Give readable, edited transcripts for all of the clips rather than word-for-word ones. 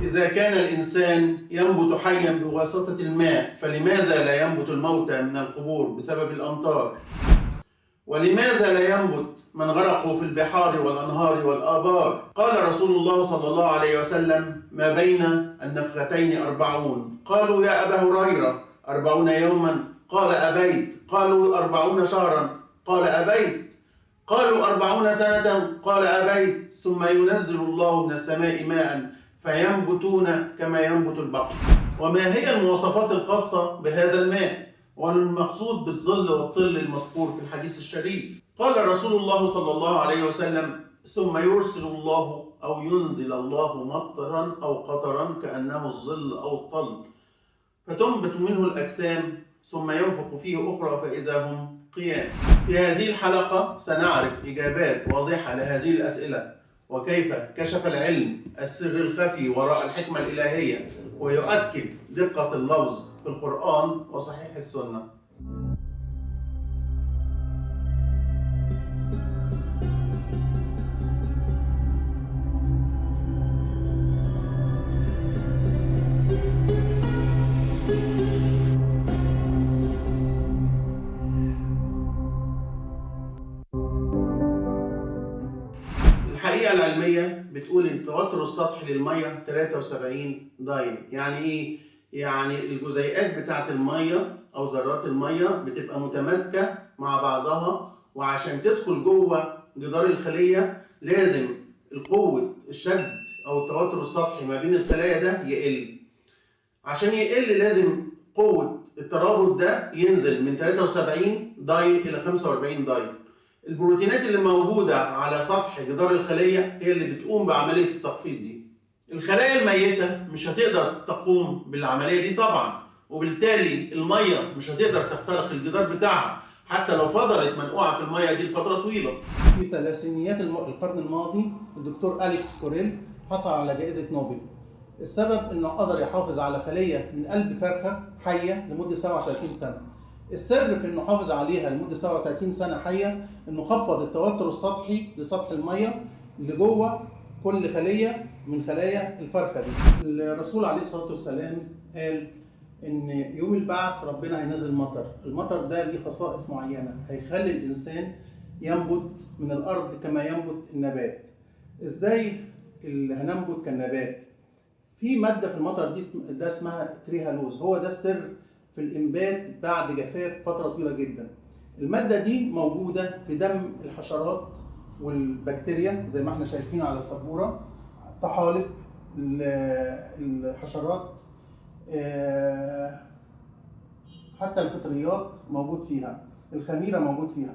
إذا كان الإنسان ينبت حيا بواسطة الماء، فلماذا لا ينبت الموتى من القبور بسبب الأمطار؟ ولماذا لا ينبت من غرقوا في البحار والأنهار والآبار؟ قال رسول الله صلى الله عليه وسلم: ما بين النفختين 40. قالوا: يا أبا هريرة، 40 يوما؟ قال: أبيت. قالوا: 40 شهرا؟ قال: أبيت. قالوا: 40 سنة؟ قال: أبيت. ثم ينزل الله من السماء ماء فينبتون كما ينبت البقر. وما هي المواصفات الخاصة بهذا الماء والمقصود بالظل والظل المذكور في الحديث الشريف؟ قال رسول الله صلى الله عليه وسلم: ثم يرسل الله أو ينزل الله مطرا أو قطرا كأنه الظل أو الطل، فتنبت منه الأجسام، ثم ينفخ فيه أخرى فإذا هم قيام. في هذه الحلقة سنعرف إجابات واضحة لهذه الأسئلة، وكيف كشف العلم السر الخفي وراء الحكمة الإلهية، ويؤكد دقة اللفظ في القرآن وصحيح السنة. الحقيقة العلمية بتقول إن التوتر السطحي للمية 73 داين. يعني إيه؟ يعني الجزيئات بتاعت المية أو ذرات المية بتبقى متماسكة مع بعضها، وعشان تدخل جوه جدار الخلية لازم القوة الشد أو التوتر السطحي ما بين الخلايا ده يقل. عشان يقل لازم قوة الترابط ده ينزل من 73 داين إلى 45 داين. البروتينات اللي موجودة على سطح جدار الخلية هي اللي بتقوم بعملية التخفيض دي. الخلايا الميتة مش هتقدر تقوم بالعملية دي طبعا، وبالتالي المية مش هتقدر تخترق الجدار بتاعها حتى لو فضلت منقوعة في المية دي لفترة طويلة. في ثلاثينيات القرن الماضي الدكتور أليكس كوريل حصل على جائزة نوبل. السبب انه قدر يحافظ على خلية من قلب فرخة حية لمدة 37 سنة. السر في انه حافظ عليها لمدة 37 سنة حية انه خفض التوتر السطحي لسطح المية اللي جوه كل خلية من خلايا الفرخة دي. الرسول عليه الصلاة والسلام قال ان يوم البعث ربنا هينزل مطر. المطر ده ليه خصائص معينة، هيخلي الانسان ينبت من الارض كما ينبت النبات. ازاي اللي هننبت كالنبات؟ في مادة في المطر دي ده اسمها تريهالوز، هو ده السر في الإنبات بعد جفاف فترة طويلة جدا. المادة دي موجودة في دم الحشرات والبكتيريا زي ما احنا شايفين على السبورة، طحالب الحشرات، حتى الفطريات موجود فيها، الخميرة موجود فيها،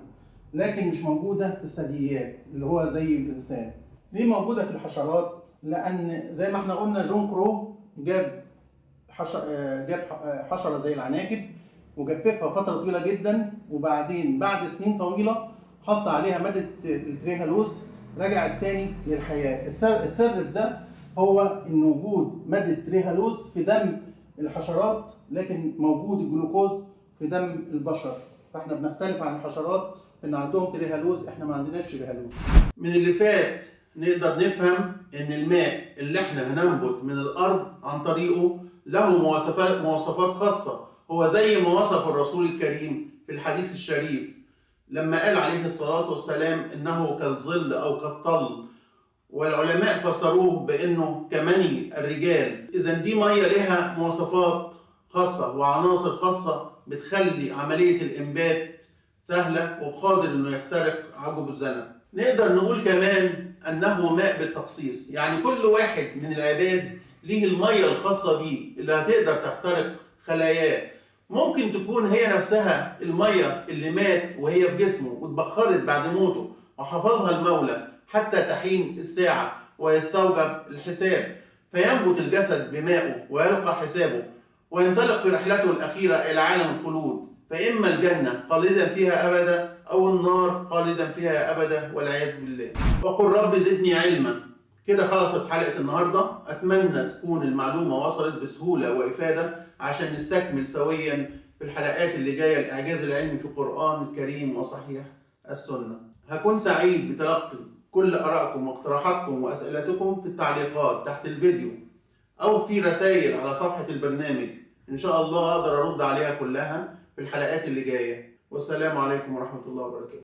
لكن مش موجودة في الثدييات اللي هو زي الإنسان. ليه موجودة في الحشرات؟ لأن زي ما احنا قلنا جون كرو جاب حشرة زي العناكب وجففها فترة طويلة جدا، وبعدين بعد سنين طويلة حط عليها مادة التريهالوز، رجعت تاني للحياة. السر في ده هو إن وجود مادة تريهالوز في دم الحشرات، لكن موجود الجلوكوز في دم البشر. فاحنا بنختلف عن الحشرات إن عندهم تريهالوز، احنا ما عندناش تريهالوز. من اللي فات نقدر نفهم إن الماء اللي احنا هننبت من الأرض عن طريقه له مواصفات خاصة، هو زي ما وصف الرسول الكريم في الحديث الشريف لما قال عليه الصلاة والسلام إنه كالظل أو كالطل، والعلماء فسروه بأنه كمني الرجال. إذا دي مية لها مواصفات خاصة وعناصر خاصة بتخلي عملية الإنبات سهلة وقادر إنه يخترق عجب الزنب. نقدر نقول كمان أنه ماء بالتخصيص، يعني كل واحد من العباد ليه المية الخاصة بيه اللي هتقدر تخترق خلاياه. ممكن تكون هي نفسها المية اللي مات وهي في جسمه واتبخرت بعد موته وحفظها المولى حتى تحين الساعة ويستوجب الحساب، فينبت الجسد بمائه ويلقى حسابه وينطلق في رحلته الأخيرة إلى عالم الخلود، فإما الجنة خالدا فيها أبدا أو النار خالدا فيها أبدا والعياذ بالله. وقل رب زدني علما. كده خلصت حلقة النهاردة، أتمنى تكون المعلومة وصلت بسهولة وإفادة عشان نستكمل سويا في الحلقات اللي جاية الإعجاز العلمي في القرآن الكريم وصحيح السنة. هكون سعيد بتلقي كل آرائكم واقتراحاتكم وأسئلتكم في التعليقات تحت الفيديو او في رسائل على صفحه البرنامج ان شاء الله اقدر ارد عليها كلها في الحلقات اللي جايه. والسلام عليكم ورحمه الله وبركاته.